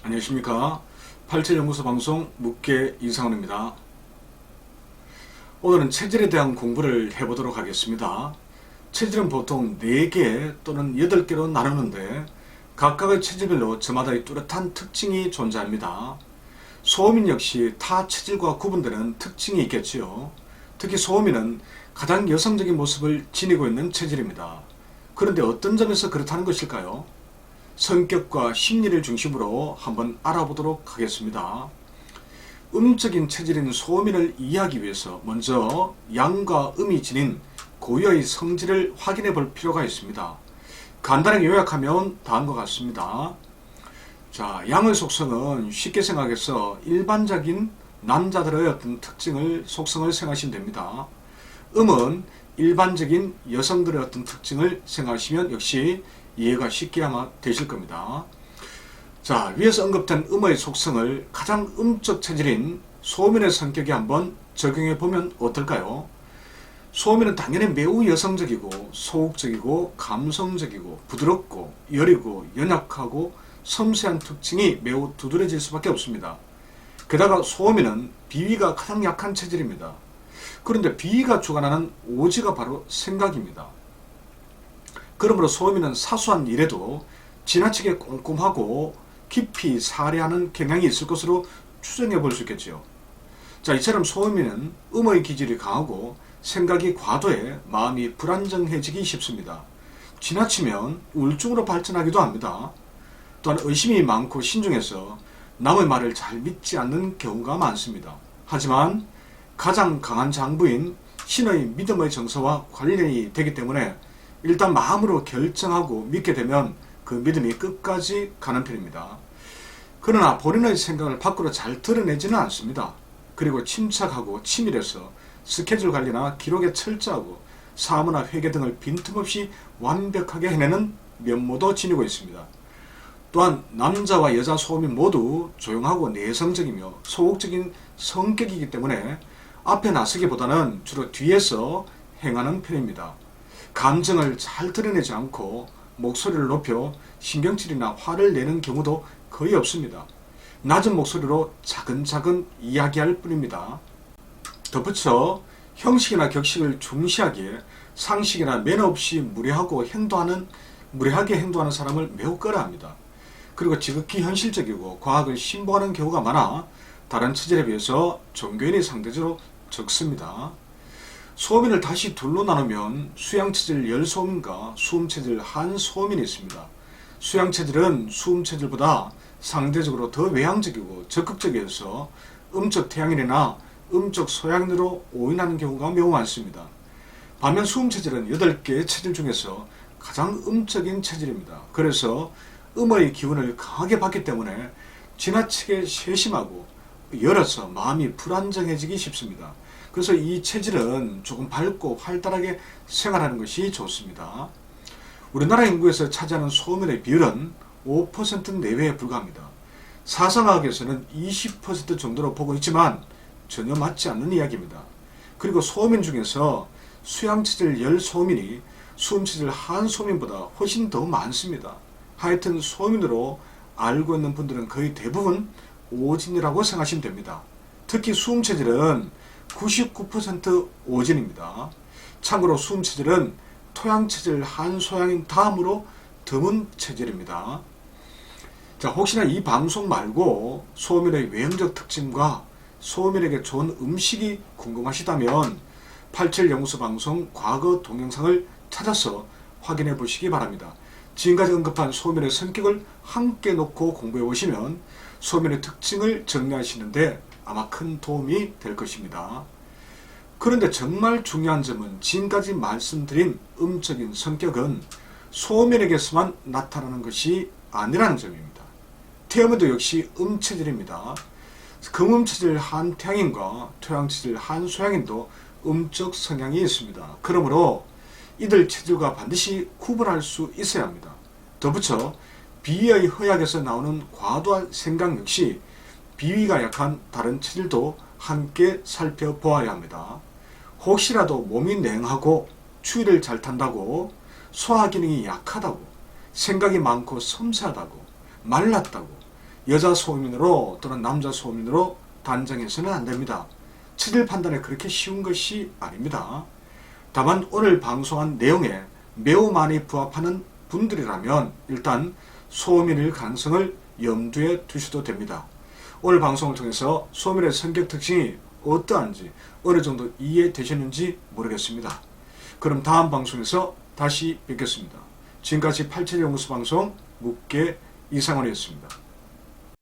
안녕하십니까. 87연구소 방송 묵계 이상훈입니다. 오늘은 체질에 대한 공부를 해보도록 하겠습니다. 체질은 보통 4개 또는 8개로 나누는데 각각의 체질별로 저마다 뚜렷한 특징이 존재합니다. 소음인 역시 타 체질과 구분되는 특징이 있겠지요. 특히 소음인은 가장 여성적인 모습을 지니고 있는 체질입니다. 그런데 어떤 점에서 그렇다는 것일까요? 성격과 심리를 중심으로 한번 알아보도록 하겠습니다. 음적인 체질인 소음인을 이해하기 위해서 먼저 양과 음이 지닌 고유의 성질을 확인해 볼 필요가 있습니다. 간단하게 요약하면 다음과 같습니다. 자, 양의 속성은 쉽게 생각해서 일반적인 남자들의 어떤 속성을 생각하시면 됩니다. 음은 일반적인 여성들의 어떤 특징을 생각하시면 역시 이해가 쉽게 아마 되실 겁니다. 자, 위에서 언급된 음의 속성을 가장 음적 체질인 소음인의 성격에 한번 적용해 보면 어떨까요? 소음인은 당연히 매우 여성적이고 소극적이고 감성적이고 부드럽고 여리고 연약하고 섬세한 특징이 매우 두드러질 수밖에 없습니다. 게다가 소음인은 비위가 가장 약한 체질입니다. 그런데 비위가 주관하는 오지가 바로 생각입니다. 그러므로 소음인은 사소한 일에도 지나치게 꼼꼼하고 깊이 살해하는 경향이 있을 것으로 추정해 볼 수 있겠죠. 자, 이처럼 소음인은 음의 기질이 강하고 생각이 과도해 마음이 불안정해지기 쉽습니다. 지나치면 우울증으로 발전하기도 합니다. 또한 의심이 많고 신중해서 남의 말을 잘 믿지 않는 경우가 많습니다. 하지만 가장 강한 장부인 신의 믿음의 정서와 관련이 되기 때문에 일단 마음으로 결정하고 믿게 되면 그 믿음이 끝까지 가는 편입니다. 그러나 본인의 생각을 밖으로 잘 드러내지는 않습니다. 그리고 침착하고 치밀해서 스케줄 관리나 기록에 철저하고 사무나 회계 등을 빈틈없이 완벽하게 해내는 면모도 지니고 있습니다. 또한 남자와 여자 소음인 모두 조용하고 내성적이며 소극적인 성격이기 때문에 앞에 나서기보다는 주로 뒤에서 행하는 편입니다. 감정을 잘 드러내지 않고 목소리를 높여 신경질이나 화를 내는 경우도 거의 없습니다. 낮은 목소리로 차근차근 이야기할 뿐입니다. 덧붙여 형식이나 격식을 중시하기에 상식이나 매너 없이 무례하게 행동하는 사람을 매우 꺼려합니다. 그리고 지극히 현실적이고 과학을 신봉하는 경우가 많아 다른 체질에 비해서 종교인이 상대적으로 적습니다. 소음인을 다시 둘로 나누면 수양체질 열소음인과 수음체질 한소음인이 있습니다. 수양체질은 수음체질보다 상대적으로 더 외향적이고 적극적이어서 음적 태양인이나 음적 소양인으로 오인하는 경우가 매우 많습니다. 반면 수음체질은 8개의 체질 중에서 가장 음적인 체질입니다. 그래서 음의 기운을 강하게 받기 때문에 지나치게 세심하고 열어서 마음이 불안정해지기 쉽습니다. 그래서 이 체질은 조금 밝고 활달하게 생활하는 것이 좋습니다. 우리나라 인구에서 차지하는 소음인의 비율은 5% 내외에 불과합니다. 사상학에서는 20% 정도로 보고 있지만 전혀 맞지 않는 이야기입니다. 그리고 소음인 중에서 수양체질 열소음인이 수음체질 한소음인보다 훨씬 더 많습니다. 하여튼 소음인으로 알고 있는 분들은 거의 대부분 오진이라고 생각하시면 됩니다. 특히 수음체질은 99% 오진입니다. 참고로 수음체질은 토양체질 한소양인 다음으로 드문 체질입니다. 자, 혹시나 이 방송 말고 소음인의 외형적 특징과 소음인에게 좋은 음식이 궁금하시다면 87연구소 방송 과거 동영상을 찾아서 확인해 보시기 바랍니다. 지금까지 언급한 소음인의 성격을 함께 놓고 공부해 보시면 소음인의 특징을 정리하시는데 아마 큰 도움이 될 것입니다. 그런데 정말 중요한 점은 지금까지 말씀드린 음적인 성격은 소음인에게서만 나타나는 것이 아니라는 점입니다. 태음에도 역시 음체질입니다. 금음체질 한태양인과 토양체질 한소양인도 음적 성향이 있습니다. 그러므로 이들 체질과 반드시 구분할 수 있어야 합니다. 덧붙여 비위의 허약에서 나오는 과도한 생각 역시 비위가 약한 다른 체질도 함께 살펴보아야 합니다. 혹시라도 몸이 냉하고 추위를 잘 탄다고 소화기능이 약하다고 생각이 많고 섬세하다고 말랐다고 여자 소음인으로 또는 남자 소음인으로 단정해서는 안 됩니다. 체질 판단이 그렇게 쉬운 것이 아닙니다. 다만 오늘 방송한 내용에 매우 많이 부합하는 분들이라면 일단 소음인일 가능성을 염두에 두셔도 됩니다. 오늘 방송을 통해서 소음인의 성격 특징이 어떠한지 어느 정도 이해되셨는지 모르겠습니다. 그럼 다음 방송에서 다시 뵙겠습니다. 지금까지 87연구소 방송 묵계 이상원이었습니다.